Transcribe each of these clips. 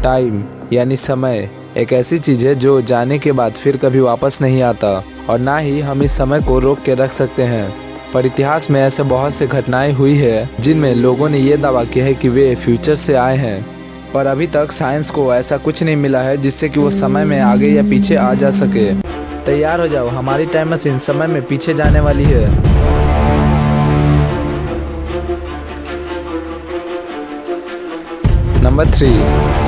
Time यानी समय एक ऐसी चीज़ है जो जाने के बाद फिर कभी वापस नहीं आता और ना ही हम इस समय को रोक के रख सकते हैं। पर इतिहास में ऐसे बहुत से घटनाएं हुई है जिनमें लोगों ने ये दावा किया है कि वे फ्यूचर से आए हैं, पर अभी तक साइंस को ऐसा कुछ नहीं मिला है जिससे कि वो समय में आगे या पीछे आ जा सके। तैयार हो जाओ, हमारी टाइम मशीन समय में पीछे जाने वाली है। Number 3,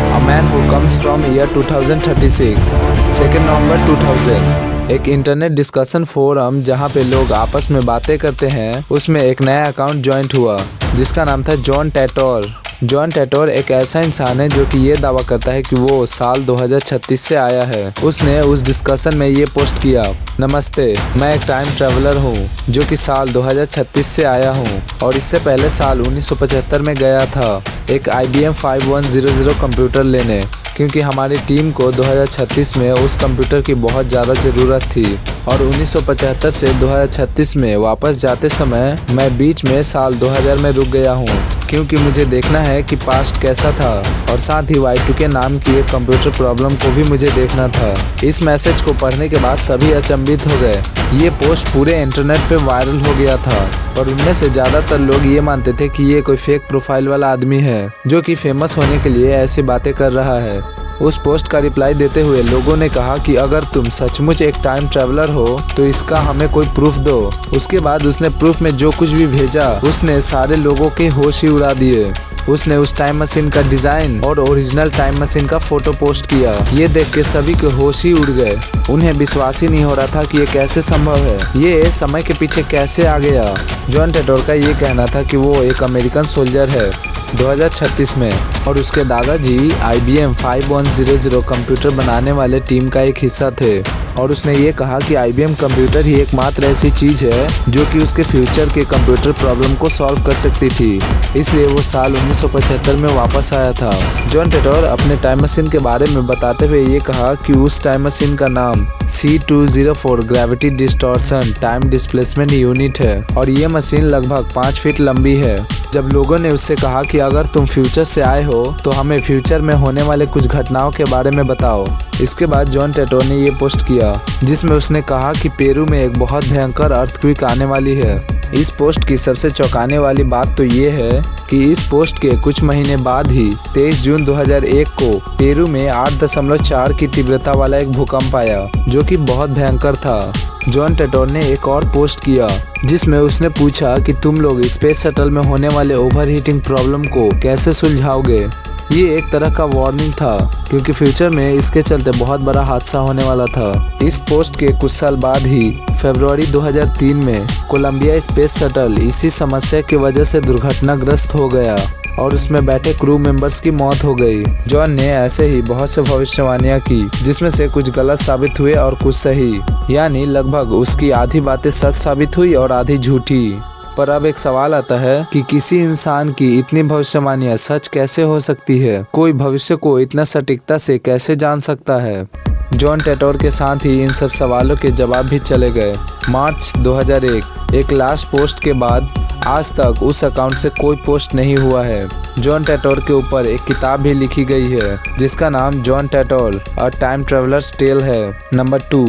A Man Who Comes From Year 2036, 2 नवंबर 2000। एक इंटरनेट डिस्कशन फोरम जहां पे लोग आपस में बातें करते हैं, उसमें एक नया अकाउंट ज्वाइंट हुआ जिसका नाम था जॉन टैटोर। जॉन टैटोर एक ऐसा इंसान है जो कि ये दावा करता है कि वो साल 2036 से आया है। उसने उस डिस्कशन में ये पोस्ट किया, नमस्ते, मैं एक टाइम ट्रैवलर हूँ जो कि साल 2036 से आया हूँ और इससे पहले साल 1975 में गया था एक IBM 5100 कंप्यूटर लेने, क्योंकि हमारी टीम को 2036 में उस कंप्यूटर की बहुत ज़्यादा ज़रूरत थी और 1975 से 2036 में वापस जाते समय मैं बीच में साल 2000 में रुक गया हूँ, क्योंकि मुझे देखना है कि पास्ट कैसा था और साथ ही Y2K नाम की एक कंप्यूटर प्रॉब्लम को भी मुझे देखना था। इस मैसेज को पढ़ने के बाद सभी अचंभित हो गए। ये पोस्ट पूरे इंटरनेट पे वायरल हो गया था, पर उनमें से ज़्यादातर लोग ये मानते थे कि ये कोई फेक प्रोफाइल वाला आदमी है जो कि फेमस होने के लिए ऐसी बातें कर रहा है। उस पोस्ट का रिप्लाई देते हुए लोगों ने कहा कि अगर तुम सचमुच एक टाइम ट्रैवलर हो तो इसका हमें कोई प्रूफ दो। उसके बाद उसने प्रूफ में जो कुछ भी भेजा उसने सारे लोगों के होश ही उड़ा दिए। उसने उस टाइम मशीन का डिजाइन और ओरिजिनल टाइम मशीन का फोटो पोस्ट किया। ये देख के सभी के होश ही उड़ गए। उन्हें विश्वास ही नहीं हो रहा था कि ये कैसे संभव है, ये समय के पीछे कैसे आ गया। जॉन टैटोर का ये कहना था कि वो एक अमेरिकन सोल्जर है 2036 में और उसके दादाजी IBM 5100 कंप्यूटर बनाने वाले टीम का एक हिस्सा थे और उसने ये कहा कि IBM कंप्यूटर ही एकमात्र ऐसी चीज़ है जो कि उसके फ्यूचर के कंप्यूटर प्रॉब्लम को सॉल्व कर सकती थी। इसलिए वो साल 1975 में वापस आया था। जॉन टैटोर अपने टाइम मशीन के बारे में बताते हुए ये कहा कि उस टाइम मशीन का नाम C204 gravity distortion time displacement unit है और ये मशीन लगभग 5 फीट लंबी है। जब लोगों ने उससे कहा कि अगर तुम फ्यूचर से आए हो तो हमें फ्यूचर में होने वाले कुछ घटनाओं के बारे में बताओ। इसके बाद जॉन टैटोर ने ये पोस्ट किया जिसमें उसने कहा कि पेरू में एक बहुत भयंकर अर्थक्वेक आने वाली है। इस पोस्ट की सबसे चौंकाने वाली बात तो ये है कि इस पोस्ट के कुछ महीने बाद ही 23 जून 2001 को पेरू में 8.4 की तीव्रता वाला एक भूकंप आया जो कि बहुत भयंकर था। जॉन टैटोर ने एक और पोस्ट किया जिसमें उसने पूछा कि तुम लोग स्पेस शटल में होने वाले ओवरहीटिंग प्रॉब्लम को कैसे सुलझाओगे। ये एक तरह का वार्निंग था क्योंकि फ्यूचर में इसके चलते बहुत बड़ा हादसा होने वाला था। इस पोस्ट के कुछ साल बाद ही फरवरी 2003 में कोलंबिया स्पेस शटल इसी समस्या की वजह से दुर्घटनाग्रस्त हो गया और उसमें बैठे क्रू मेंबर्स की मौत हो गई। जॉन ने ऐसे ही बहुत से भविष्यवाणियां की जिसमें से कुछ गलत साबित हुए और कुछ सही, यानी लगभग उसकी आधी बातें सच साबित हुई और आधी झूठी। पर अब एक सवाल आता है कि किसी इंसान की इतनी भविष्यवाणियां सच कैसे हो सकती है? कोई भविष्य को इतना सटीकता से कैसे जान सकता है? जॉन टैटोर के साथ ही इन सब सवालों के जवाब भी चले गए। मार्च 2001 एक लास्ट पोस्ट के बाद आज तक उस अकाउंट से कोई पोस्ट नहीं हुआ है। जॉन टैटोर के ऊपर एक किताब भी लिखी गई है जिसका नाम John Titor a time travelers tale है। Number 2,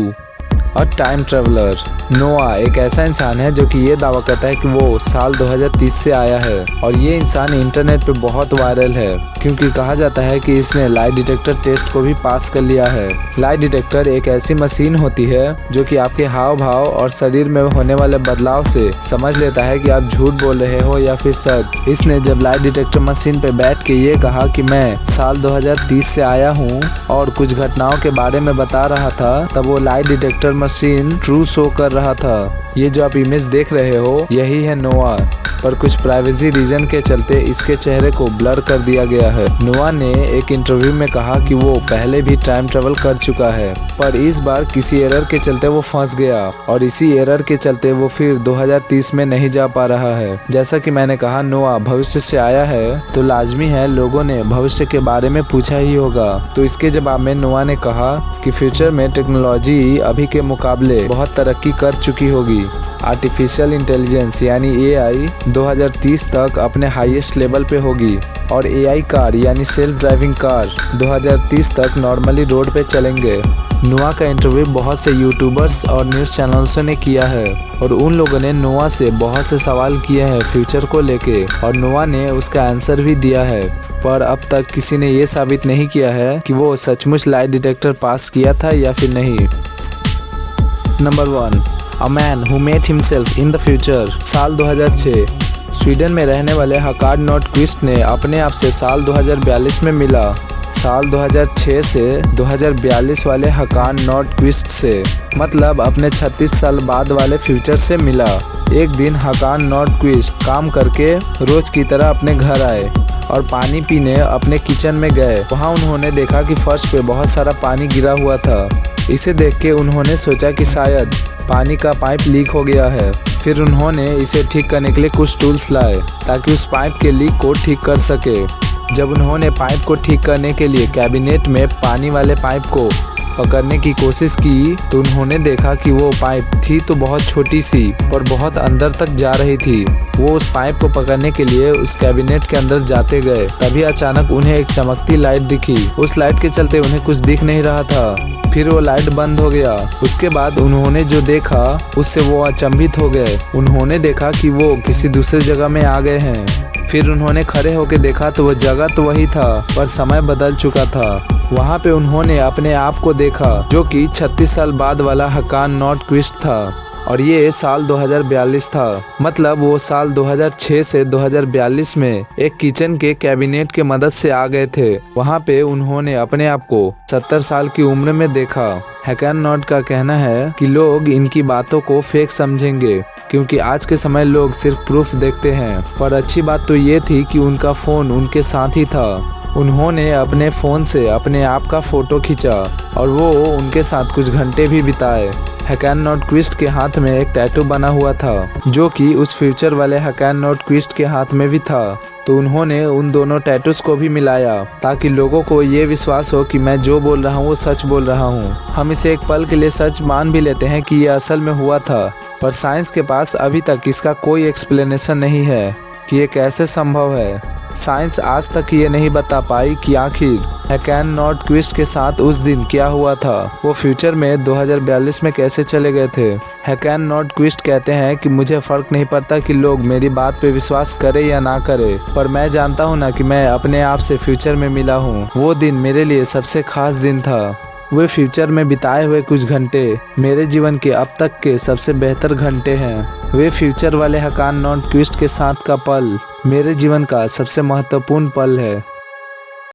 a time traveler. Noah एक ऐसा इंसान है जो कि ये दावा करता है कि वो साल 2030 से आया है और ये इंसान इंटरनेट पे बहुत वायरल है क्योंकि कहा जाता है कि इसने लाई डिटेक्टर टेस्ट को भी पास कर लिया है। लाई डिटेक्टर एक ऐसी मशीन होती है जो कि आपके हाव भाव और शरीर में होने वाले बदलाव से समझ लेता है कि आप झूठ बोल रहे हो या फिर सच। इसने जब लाई डिटेक्टर मशीन पे बैठ के ये कहा कि मैं साल 2030 से आया हूँ और कुछ घटनाओं के बारे में बता रहा था, तब वो lie detector machine true show कर रहा था। ये जो आप इमेज देख रहे हो यही है नोआ, पर कुछ प्राइवेसी रीजन के चलते इसके चेहरे को ब्लर कर दिया गया है। नोआ ने एक इंटरव्यू में कहा कि वो पहले भी टाइम ट्रेवल कर चुका है, पर इस बार किसी एरर के चलते वो फंस गया और इसी एरर के चलते वो फिर 2030 में नहीं जा पा रहा है। जैसा कि मैंने कहा, नोआ भविष्य से आया है तो लाजमी है लोगों ने भविष्य के बारे में पूछा ही होगा। तो इसके जवाब में नोआ ने कहा कि फ्यूचर में टेक्नोलॉजी अभी के मुकाबले बहुत तरक्की कर चुकी होगी आर्टिफिशियल इंटेलिजेंस यानी एआई 2030 तक अपने हाईएस्ट लेवल पे होगी और एआई कार यानी सेल्फ ड्राइविंग कार 2030 तक नॉर्मली रोड पे चलेंगे। नोआ का इंटरव्यू बहुत से यूट्यूबर्स और न्यूज़ चैनल्स ने किया है और उन लोगों ने नोआ से बहुत से सवाल किए हैं फ्यूचर को लेके और नोआ ने उसका आंसर भी दिया है, पर अब तक किसी ने ये साबित नहीं किया है कि वो सचमुच लाई डिटेक्टर पास किया था या फिर नहीं। Number 1, a man who met himself in the future. साल 2006 स्वीडन में रहने वाले हकार्ड नॉर्डक्विस्ट ने अपने आप से साल 2042 में मिला। साल 2006 से 2042 वाले हकार्ड नॉर्डक्विस्ट से मतलब अपने 36 साल बाद वाले फ्यूचर से मिला। एक दिन हकार्ड नॉर्डक्विस्ट काम करके रोज की तरह अपने घर आए और पानी पीने अपने किचन में गए। वहाँ उन्होंने देखा कि फर्श पे बहुत सारा पानी गिरा हुआ था। इसे देख के उन्होंने सोचा कि शायद पानी का पाइप लीक हो गया है। फिर उन्होंने इसे ठीक करने के लिए कुछ टूल्स लाए ताकि उस पाइप के लीक को ठीक कर सके। जब उन्होंने पाइप को ठीक करने के लिए कैबिनेट में पानी वाले पाइप को पकड़ने की कोशिश की तो उन्होंने देखा कि वो पाइप थी तो बहुत छोटी सी पर बहुत अंदर तक जा रही थी। वो उस पाइप को पकड़ने के लिए उस कैबिनेट के अंदर जाते गए। तभी अचानक उन्हें एक चमकती लाइट दिखी। उस लाइट के चलते उन्हें कुछ दिख नहीं रहा था। फिर वो लाइट बंद हो गया। उसके बाद उन्होंने जो देखा उससे वो अचंभित हो गए। उन्होंने देखा कि वो किसी दूसरे जगह में आ गए हैं। फिर उन्होंने खड़े होकर देखा तो वह जगह तो वही था पर समय बदल चुका था। वहाँ पे उन्होंने अपने आप को देखा जो कि 36 साल बाद वाला हकार्ड नॉर्डक्विस्ट था और ये साल 2042 था। मतलब वो साल 2006 से 2042 में एक किचन के कैबिनेट के मदद से आ गए थे। वहाँ पे उन्होंने अपने आप को 70 साल की उम्र में देखा। हकार्ड नॉर्ड का कहना है कि लोग इनकी बातों को फेक समझेंगे क्योंकि आज के समय लोग सिर्फ प्रूफ देखते हैं। पर अच्छी बात तो ये थी कि उनका फोन उनके साथ ही था। उन्होंने अपने फोन से अपने आप का फोटो खींचा और वो उनके साथ कुछ घंटे भी बिताए। हकार्ड नॉर्डक्विस्ट के हाथ में एक टैटू बना हुआ था जो कि उस फ्यूचर वाले हकार्ड नॉर्डक्विस्ट के हाथ में भी था। तो उन्होंने उन दोनों टैटूज को भी मिलाया ताकि लोगों को ये विश्वास हो कि मैं जो बोल रहा हूँ वो सच बोल रहा हूँ। हम इसे एक पल के लिए सच मान भी लेते हैं कि ये असल में हुआ था, पर साइंस के पास अभी तक इसका कोई एक्सप्लेनेशन नहीं है कि ये कैसे संभव है। साइंस आज तक ये नहीं बता पाई कि आखिर हकार्ड नॉर्डक्विस्ट के साथ उस दिन क्या हुआ था। वो फ्यूचर में 2042 में कैसे चले गए थे। हकार्ड नॉर्डक्विस्ट कहते हैं कि मुझे फ़र्क नहीं पड़ता कि लोग मेरी बात पे विश्वास करें या ना करें, पर मैं जानता हूँ ना कि मैं अपने आप से फ्यूचर में मिला हूँ। वो दिन मेरे लिए सबसे खास दिन था। वे फ्यूचर में बिताए हुए कुछ घंटे मेरे जीवन के अब तक के सबसे बेहतर घंटे हैं। वे फ्यूचर वाले हकार्ड नॉर्डक्विस्ट के साथ का पल मेरे जीवन का सबसे महत्वपूर्ण पल है।